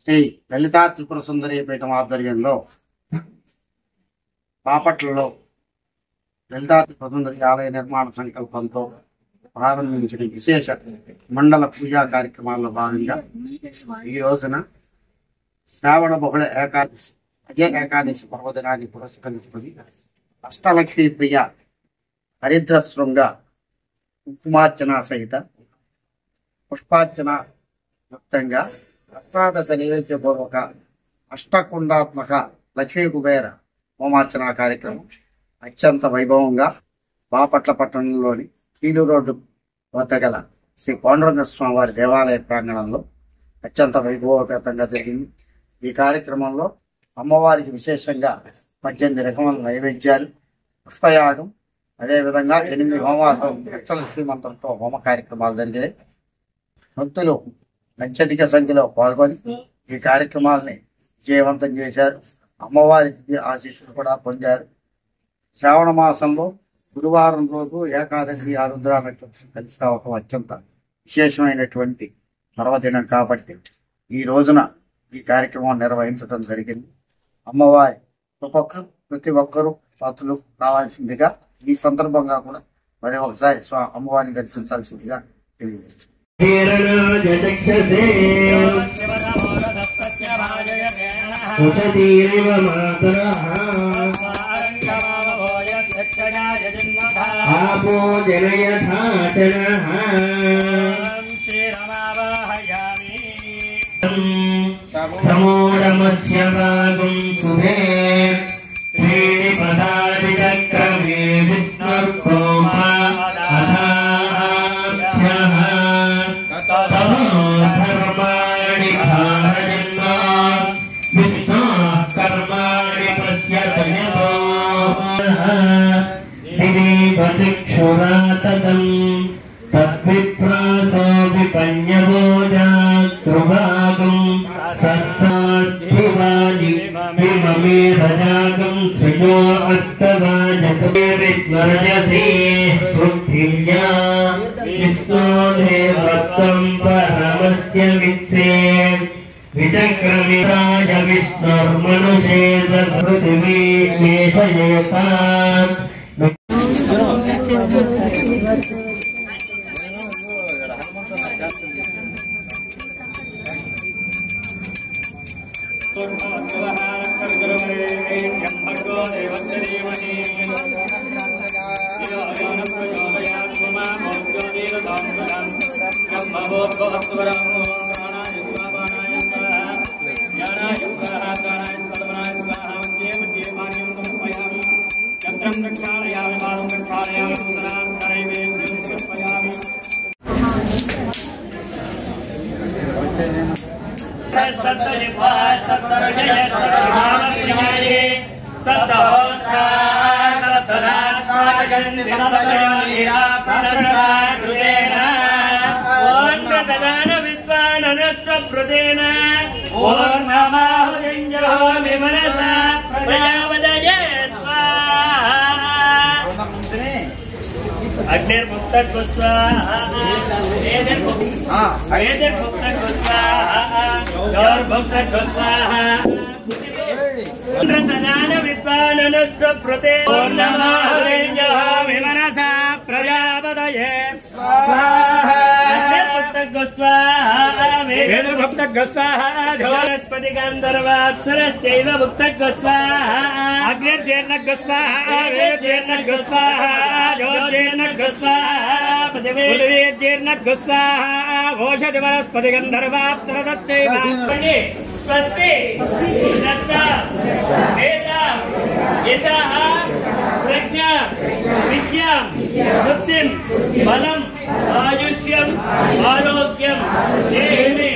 శ్రీ లలితా త్రిపుర సుందరి పీఠం ఆధ్వర్యంలో బాపట్లలో లలితా త్రిపుర సుందరి ఆలయ నిర్మాణ సంకల్పంతో ప్రారంభించిన విశేష మండల పూజా కార్యక్రమాల్లో భాగంగా ఈ రోజున శ్రావణ బహుళ ఏకాదశి ఏకాదశి పర్వదినాన్ని పురస్కరించుకుని అష్టలక్ష్మీ ప్రియ హరిద్ర శృంగ కుంకుమార్చన సహిత పుష్పార్చన యుక్తంగా అష్టాదశ నైవేద్యపూర్వక అష్టకుండాత్మక లక్ష్మీ కుబేర హోమార్చన కార్యక్రమం అత్యంత వైభవంగా బాపట్ల పట్టణంలోని కీలు రోడ్డు వద్ద గల శ్రీ పాండురంగ స్వామివారి దేవాలయ ప్రాంగణంలో అత్యంత వైభవపేతంగా జరిగింది. ఈ కార్యక్రమంలో అమ్మవారికి విశేషంగా 18 రకముల నైవేద్యాలు, పుష్పయాగం, అదేవిధంగా 8 హోమాలతో అష్టలక్ష్మీ మంత్రంతో హోమ కార్యక్రమాలు జరిగాయి. భక్తులు అత్యధిక సంఖ్యలో పాల్గొని ఈ కార్యక్రమాలని విజయవంతం చేశారు. అమ్మవారి ఆశీస్సులు కూడా పొందారు. శ్రావణ మాసంలో గురువారం రోజు ఏకాదశి ఆరుద్ర నక్షత్రం కలిసి రావటం అత్యంత విశేషమైనటువంటి పర్వదినం కాబట్టి ఈ రోజున ఈ కార్యక్రమం నిర్వహించడం జరిగింది. అమ్మవారి కృపకు ప్రతి ఒక్కరూ పాత్రలు కావాల్సిందిగా ఈ సందర్భంగా కూడా మరి ఒకసారి అమ్మవారిని దర్శించాల్సిందిగా తెలియజేస్తుంది. आपो जनयथाचनः समोडमस्य भागं शुभे त्रीणिपदादिचक्रमे विष्णुर्कोमा अथाभ्यः धर्माणि भारजन्मा विष्णुः कर्माणि पश्यतयतो दिवीपतिक्षुराततं तद्विप्रासो विपन्यभोजातृभागं सत्साद्भिवानि विममेधजागं सृजो अस्तवाजते विस्मरजसे पृथिव्या विष्णोर्देवत्वं परमस्य वित्से विचक्रमिराय विष्णुर्मनुषे पृथिवी मेषयेता औषधि वनस्पति गंधर्वाप्तरदच्चैव स्वस्ति श्रद्धा वेदा यशः प्रज्ञा विद्या बुद्धिं बलम् आयुष्यम् आरोग्यं देहि मे